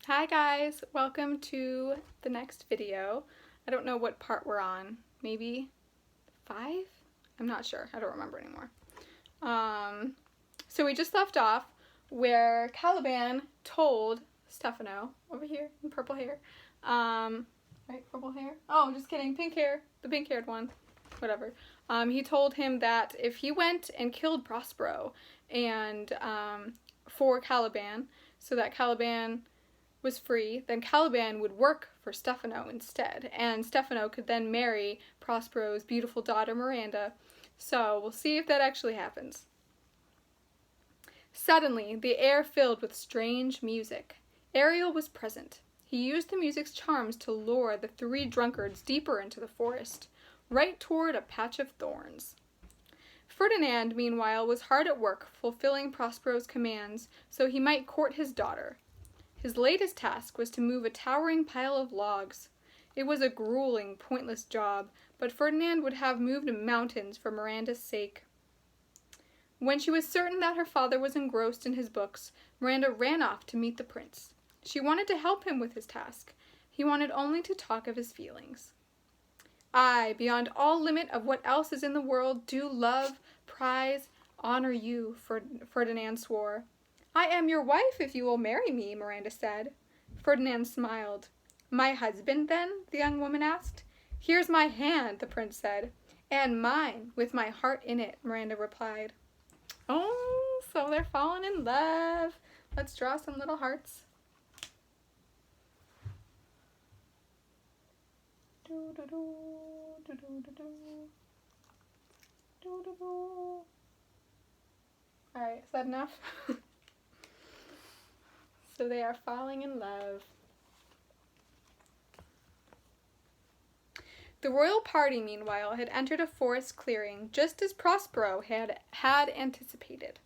Hi guys, welcome to the next video. I don't know what part we're on. Maybe 5? I'm not sure. I don't remember anymore. So we just left off where Caliban told Stefano, over here in purple hair, right, purple hair? Oh, just kidding, pink hair, the pink haired one, whatever. He told him that if he went and killed Prospero and for Caliban, so that Caliban was free, then Caliban would work for Stefano instead, and Stefano could then marry Prospero's beautiful daughter Miranda. So we'll see if that actually happens. Suddenly, the air filled with strange music. Ariel was present. He used the music's charms to lure the three drunkards deeper into the forest, right toward a patch of thorns. Ferdinand, meanwhile, was hard at work fulfilling Prospero's commands so he might court his daughter. His latest task was to move a towering pile of logs. It was a grueling, pointless job, but Ferdinand would have moved mountains for Miranda's sake. When she was certain that her father was engrossed in his books, Miranda ran off to meet the prince. She wanted to help him with his task. He wanted only to talk of his feelings. I, beyond all limit of what else is in the world, do love, prize, honor you, Ferdinand swore. I am your wife if you will marry me, Miranda said. Ferdinand smiled. My husband, then? The young woman asked. Here's my hand, the prince said. And mine, with my heart in it, Miranda replied. Oh, so they're falling in love. Let's draw some little hearts. Alright, is that enough? So they are falling in love. The royal party, meanwhile, had entered a forest clearing, just as Prospero had anticipated.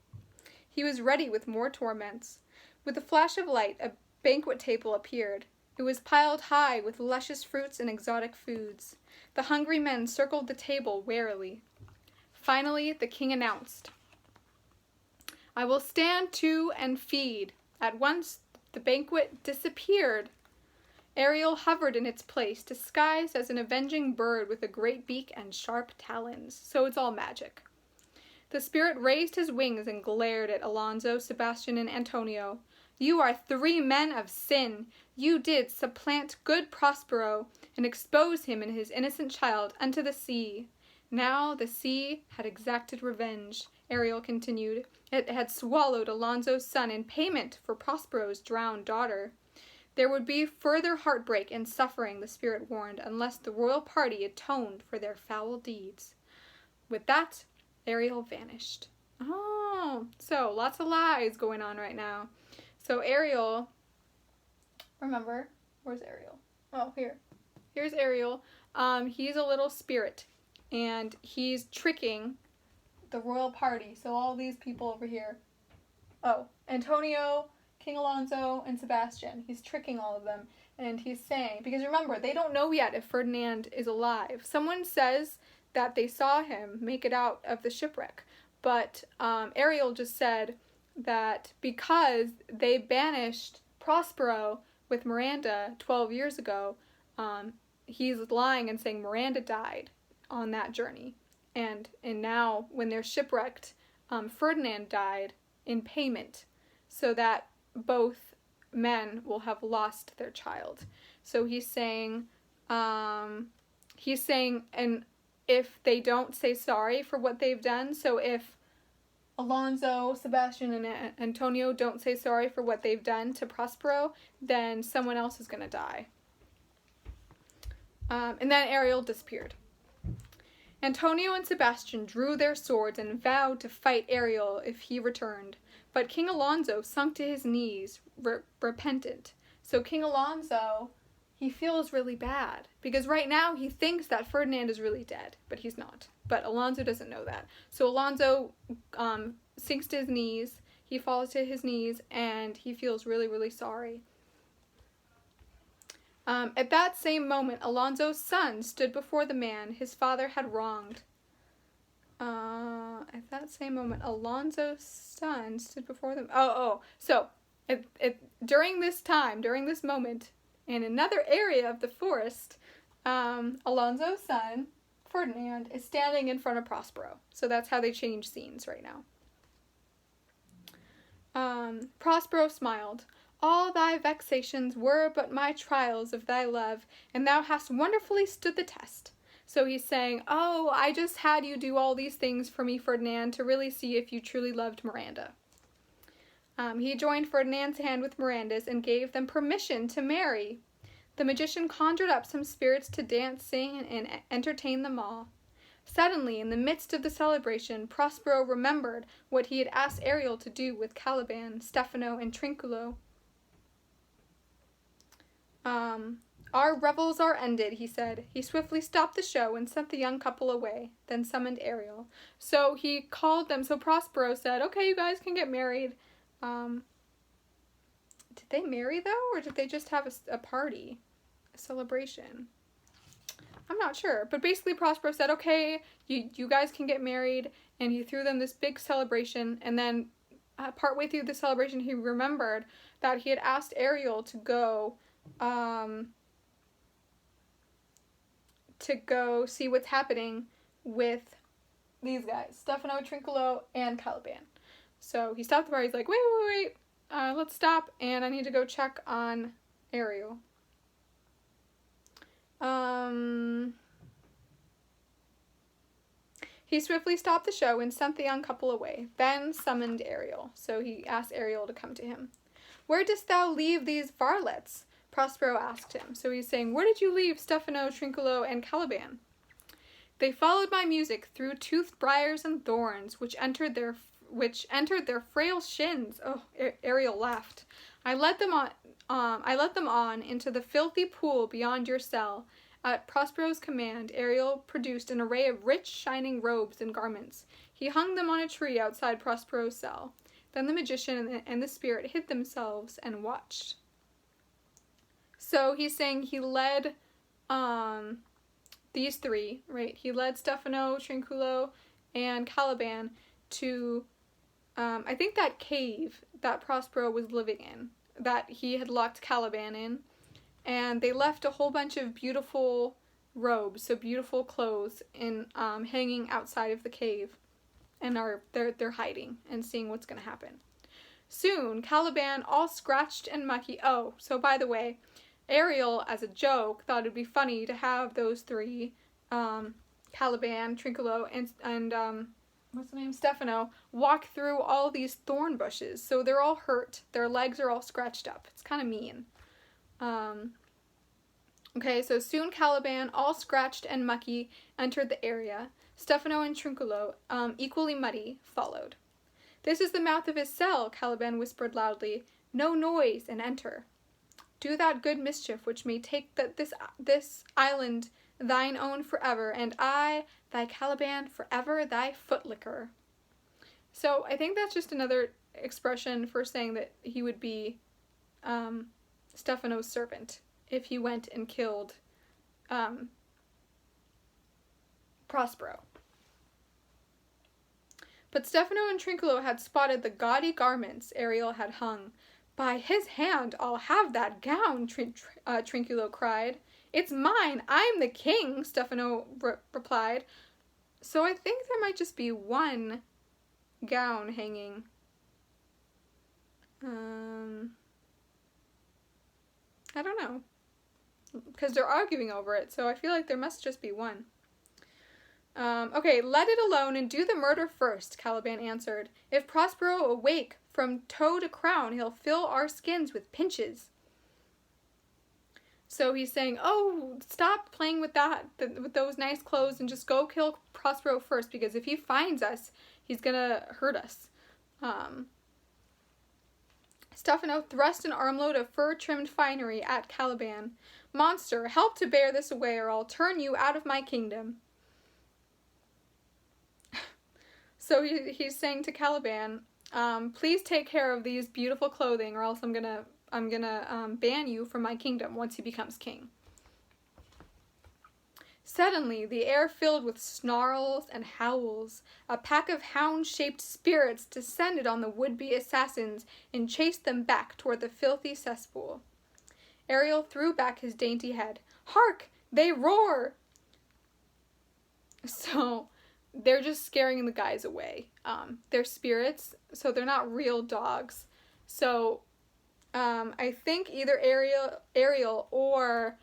He was ready with more torments. With a flash of light, a banquet table appeared. It was piled high with luscious fruits and exotic foods. The hungry men circled the table warily. Finally, the king announced, I will stand to and feed. At once, the banquet disappeared. Ariel hovered in its place, disguised as an avenging bird with a great beak and sharp talons. So it's all magic. The spirit raised his wings and glared at Alonso, Sebastian, and Antonio. You are 3 men of sin. You did supplant good Prospero and expose him and his innocent child unto the sea. Now the sea had exacted revenge, Ariel continued. It had swallowed Alonso's son in payment for Prospero's drowned daughter. There would be further heartbreak and suffering, the spirit warned, unless the royal party atoned for their foul deeds. With that, Ariel vanished. Oh, so lots of lies going on right now. So Ariel, remember, where's Ariel? Oh, here. Here's Ariel. He's a little spirit, and he's tricking the royal party. So all these people over here. Oh, Antonio, King Alonso, and Sebastian. He's tricking all of them, and he's saying, because remember, they don't know yet if Ferdinand is alive. Someone says that they saw him make it out of the shipwreck, but Ariel just said that because they banished Prospero with Miranda 12 years ago, he's lying and saying Miranda died on that journey. And now, when they're shipwrecked, Ferdinand died in payment, so that both men will have lost their child. So he's saying, and if they don't say sorry for what they've done, so if Alonso, Sebastian, and Antonio don't say sorry for what they've done to Prospero, then someone else is going to die. And then Ariel disappeared. Antonio and Sebastian drew their swords and vowed to fight Ariel if he returned. But King Alonso sunk to his knees, repentant. So King Alonso, he feels really bad. Because right now he thinks that Ferdinand is really dead, but he's not. But Alonso doesn't know that. So Alonso sinks to his knees, he falls to his knees, and he feels really, really sorry. At that same moment, Alonso's son stood before the man his father had wronged. At that same moment, Alonso's son stood before them. So During this moment, in another area of the forest, Alonso's son, Ferdinand, is standing in front of Prospero. So that's how they change scenes right now. Prospero smiled. All thy vexations were but my trials of thy love, and thou hast wonderfully stood the test. So he's saying, oh, I just had you do all these things for me, Ferdinand, to really see if you truly loved Miranda. He joined Ferdinand's hand with Miranda's and gave them permission to marry. The magician conjured up some spirits to dance, sing, and entertain them all. Suddenly, in the midst of the celebration, Prospero remembered what he had asked Ariel to do with Caliban, Stefano, and Trinculo. Our revels are ended, he said. He swiftly stopped the show and sent the young couple away, then summoned Ariel. So he called them, so Prospero said, okay, you guys can get married. Did they marry, though, or did they just have a party? A celebration? I'm not sure, but basically Prospero said, okay, you guys can get married, and he threw them this big celebration, and then partway through the celebration he remembered that he had asked Ariel to go see what's happening with these guys, Stefano, Trinculo, and Caliban. So he stopped the party, he's like, wait, let's stop, and I need to go check on Ariel. He swiftly stopped the show and sent the young couple away, then summoned Ariel. So he asked Ariel to come to him. Where didst thou leave these varlets? Prospero asked him. So he's saying, where did you leave Stefano, Trinculo, and Caliban? They followed my music through toothed briars and thorns, which entered their frail shins. Oh, Ariel laughed. I led them on into the filthy pool beyond your cell. At Prospero's command, Ariel produced an array of rich, shining robes and garments. He hung them on a tree outside Prospero's cell. Then the magician and the spirit hid themselves and watched. So he's saying he led these three, right? He led Stefano, Trinculo, and Caliban to, I think, that cave that Prospero was living in, that he had locked Caliban in. And they left a whole bunch of beautiful robes, so beautiful clothes, hanging outside of the cave, and they're hiding and seeing what's going to happen. Soon, Caliban, all scratched and mucky. Oh, so by the way, Ariel, as a joke, thought it'd be funny to have those three, Caliban, Trinculo, and what's the name, Stefano, walk through all these thorn bushes. So they're all hurt. Their legs are all scratched up. It's kind of mean. Okay, so soon Caliban, all scratched and mucky, entered the area. Stefano and Trinculo, equally muddy, followed. This is the mouth of his cell, Caliban whispered loudly. No noise, and enter. Do that good mischief which may take this island thine own forever, and I, thy Caliban, forever thy footlicker. So I think that's just another expression for saying that he would be Stefano's servant if he went and killed Prospero. But Stefano and Trinculo had spotted the gaudy garments Ariel had hung. By his hand, I'll have that gown, Trinculo cried. It's mine, I'm the king, Stefano replied. So I think there might just be one gown hanging. I don't know, because they're arguing over it, so I feel like there must just be one. Okay, let it alone and do the murder first, Caliban answered. If Prospero awake from toe to crown, he'll fill our skins with pinches. So he's saying, oh, stop playing with with those nice clothes and just go kill Prospero first, because if he finds us, he's gonna hurt us. Stefano thrust an armload of fur-trimmed finery at Caliban. Monster, help to bear this away, or I'll turn you out of my kingdom. So he's saying to Caliban, please take care of these beautiful clothing, or else I'm gonna ban you from my kingdom once he becomes king. Suddenly, the air filled with snarls and howls. A pack of hound-shaped spirits descended on the would-be assassins and chased them back toward the filthy cesspool. Ariel threw back his dainty head. Hark! They roar! So, they're just scaring the guys away. They're spirits, so they're not real dogs. So, I think either Ariel or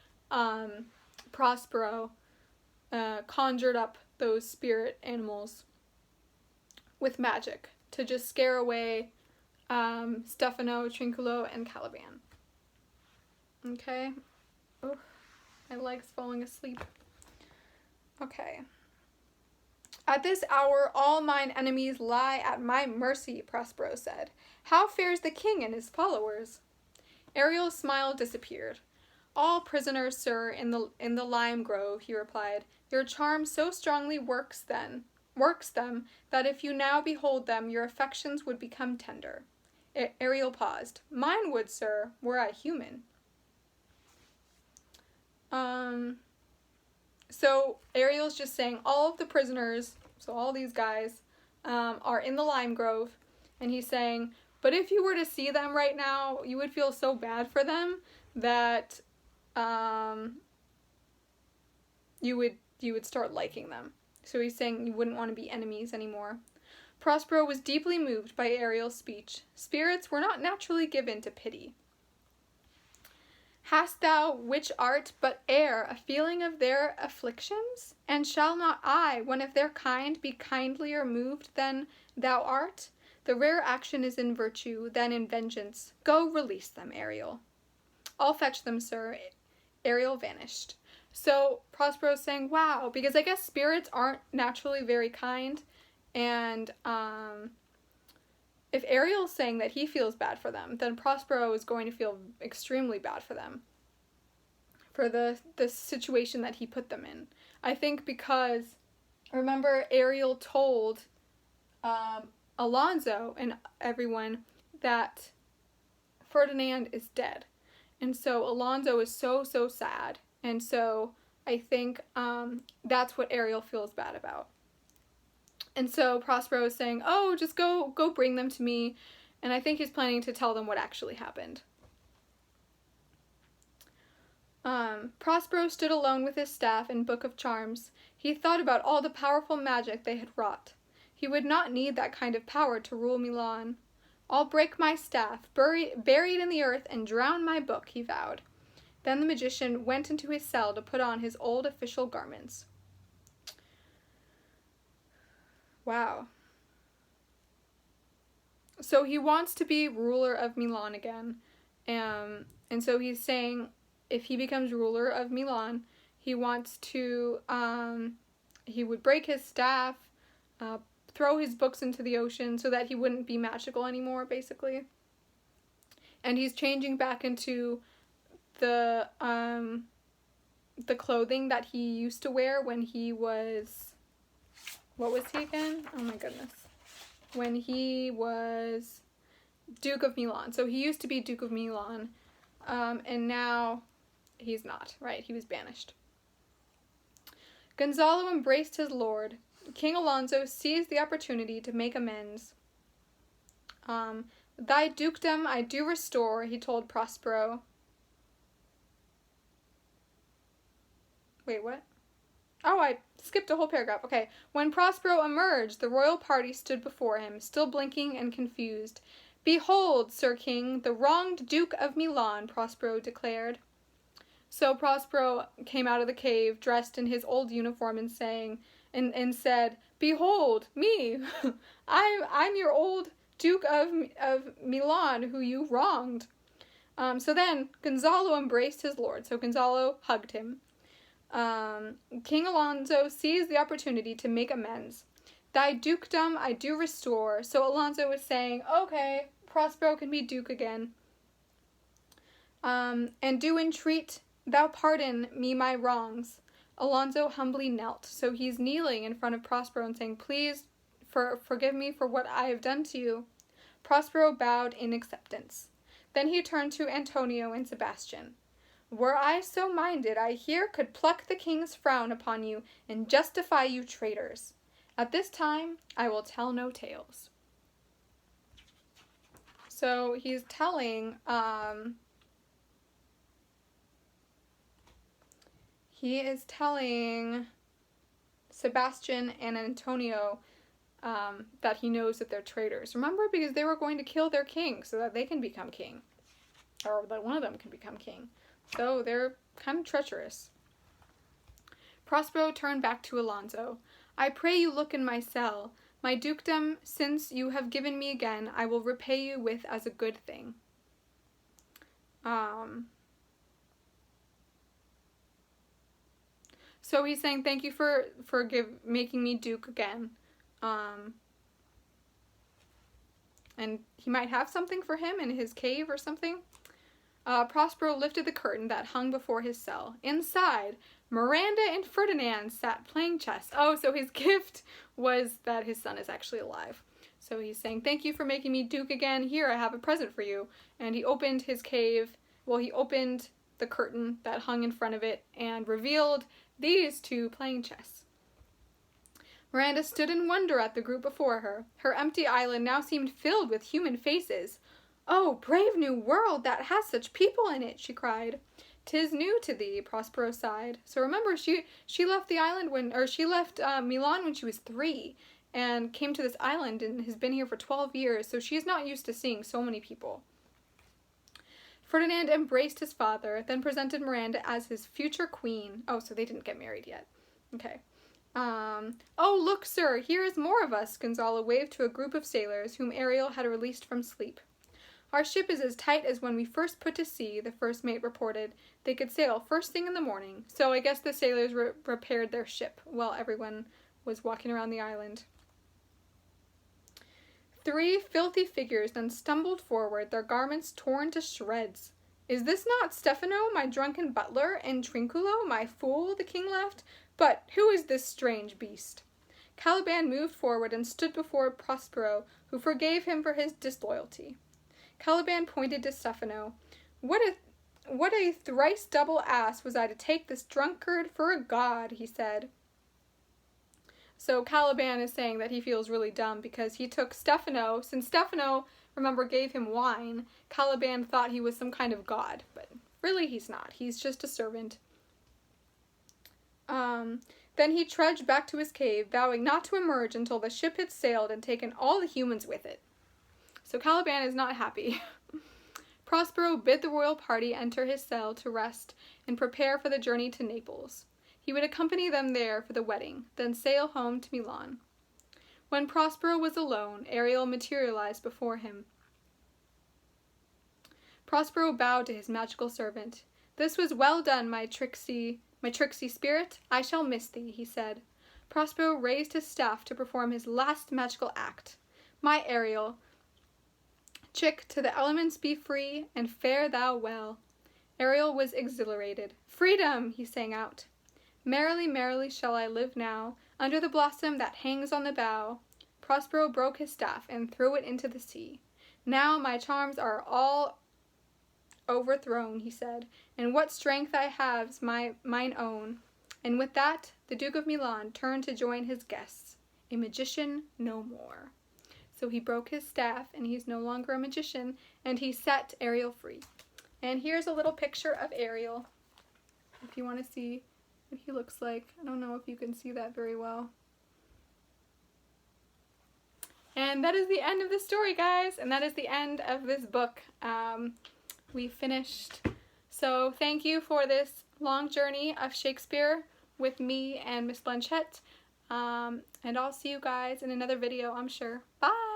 Prospero conjured up those spirit animals with magic to just scare away Stefano, Trinculo, and Caliban. Okay. Oh, my leg's falling asleep. Okay. At this hour all mine enemies lie at my mercy, Prospero said. How fares the king and his followers? Ariel's smile disappeared. All prisoners, sir, in the lime grove, he replied. Your charm so strongly works them, that if you now behold them, your affections would become tender. Ariel paused. Mine would, sir, were I human. So Ariel's just saying all of the prisoners, so all these guys, are in the lime grove, and he's saying, but if you were to see them right now, you would feel so bad for them that you would start liking them. So he's saying you wouldn't want to be enemies anymore. Prospero was deeply moved by Ariel's speech. Spirits were not naturally given to pity. Hast thou, which art but air, a feeling of their afflictions? And shall not I, one of their kind, be kindlier moved than thou art? The rare action is in virtue, than in vengeance. Go, release them, Ariel. I'll fetch them, sir. Ariel vanished. So Prospero's saying, wow, because I guess spirits aren't naturally very kind, and if Ariel's saying that he feels bad for them, then Prospero is going to feel extremely bad for them, for the situation that he put them in. I think because, remember, Ariel told Alonso and everyone that Ferdinand is dead. And so Alonso is so sad. And so I think that's what Ariel feels bad about. And so Prospero is saying, oh, just go bring them to me. And I think he's planning to tell them what actually happened. Prospero stood alone with his staff and book of charms. He thought about all the powerful magic they had wrought. He would not need that kind of power to rule Milan. I'll break my staff, buried in the earth, and drown my book, he vowed. Then the magician went into his cell to put on his old official garments. Wow. So he wants to be ruler of Milan again. And so he's saying if he becomes ruler of Milan, he wants to, he would break his staff, throw his books into the ocean so that he wouldn't be magical anymore, basically. And he's changing back into the clothing that he used to wear when he was, what was he again? Oh my goodness. When he was Duke of Milan. So he used to be Duke of Milan, and now he's not, right? He was banished. Gonzalo embraced his lord. King Alonso seized the opportunity to make amends. Thy dukedom I do restore, he told Prospero. Wait, what? Oh, I skipped a whole paragraph. Okay. When Prospero emerged, the royal party stood before him, still blinking and confused. Behold, Sir King, the wronged Duke of Milan, Prospero declared. So Prospero came out of the cave, dressed in his old uniform, and said, Behold, me! I'm your old Duke of Milan, who you wronged. So then Gonzalo embraced his lord. So Gonzalo hugged him. King Alonso seized the opportunity to make amends. Thy dukedom I do restore. So Alonso was saying, okay, Prospero can be duke again. And do entreat thou pardon me my wrongs. Alonso humbly knelt. So he's kneeling in front of Prospero and saying, please forgive me for what I have done to you. Prospero bowed in acceptance. Then he turned to Antonio and Sebastian. Were I so minded, I here could pluck the king's frown upon you and justify you traitors. At this time, I will tell no tales. So he's telling, he is telling Sebastian and Antonio that he knows that they're traitors. Remember, because they were going to kill their king so that they can become king. Or that one of them can become king. So they're kind of treacherous. Prospero turned back to Alonso. I pray you look in my cell. My dukedom, since you have given me again, I will repay you with as a good thing. So he's saying, thank you for making me duke again. And he might have something for him in his cave or something. Prospero lifted the curtain that hung before his cell. Inside, Miranda and Ferdinand sat playing chess. Oh, so his gift was that his son is actually alive. So he's saying, thank you for making me duke again. Here, I have a present for you. And he opened his cave. Well, he opened the curtain that hung in front of it and revealed these two playing chess. Miranda stood in wonder at the group before her. Her empty island now seemed filled with human faces. Oh, brave new world that has such people in it, she cried. 'Tis new to thee, Prospero sighed. So remember, she left the island she left Milan when she was 3 and came to this island and has been here for 12 years, so she's not used to seeing so many people. Ferdinand embraced his father, then presented Miranda as his future queen. Oh, so they didn't get married yet. Okay. Oh, look, sir, here is more of us, Gonzalo waved to a group of sailors whom Ariel had released from sleep. Our ship is as tight as when we first put to sea, the first mate reported. They could sail first thing in the morning. So I guess the sailors repaired their ship while everyone was walking around the island. 3 filthy figures then stumbled forward, their garments torn to shreds. Is this not Stefano, my drunken butler, and Trinculo, my fool? The king laughed. But who is this strange beast? Caliban moved forward and stood before Prospero, who forgave him for his disloyalty. Caliban pointed to Stefano. What a thrice double ass was I to take this drunkard for a god, he said. So Caliban is saying that he feels really dumb because he took Stefano. Since Stefano, remember, gave him wine, Caliban thought he was some kind of god, but really he's not. He's just a servant. Then he trudged back to his cave, vowing not to emerge until the ship had sailed and taken all the humans with it. So Caliban is not happy. Prospero bid the royal party enter his cell to rest and prepare for the journey to Naples. He would accompany them there for the wedding, then sail home to Milan. When Prospero was alone, Ariel materialized before him. Prospero bowed to his magical servant. This was well done, my tricksy spirit. I shall miss thee, he said. Prospero raised his staff to perform his last magical act. My Ariel, chick, to the elements be free, and fare thou well. Ariel was exhilarated. Freedom, he sang out. Merrily, merrily shall I live now, under the blossom that hangs on the bough. Prospero broke his staff and threw it into the sea. Now my charms are all overthrown, he said, and what strength I have's mine own. And with that, the Duke of Milan turned to join his guests, a magician no more. So he broke his staff, and he's no longer a magician, and he set Ariel free. And here's a little picture of Ariel, if you want to see what he looks like. I don't know if you can see that very well. And that is the end of the story, guys, and that is the end of this book. We finished. So thank you for this long journey of Shakespeare with me and Miss Blanchette. And I'll see you guys in another video, I'm sure. Bye!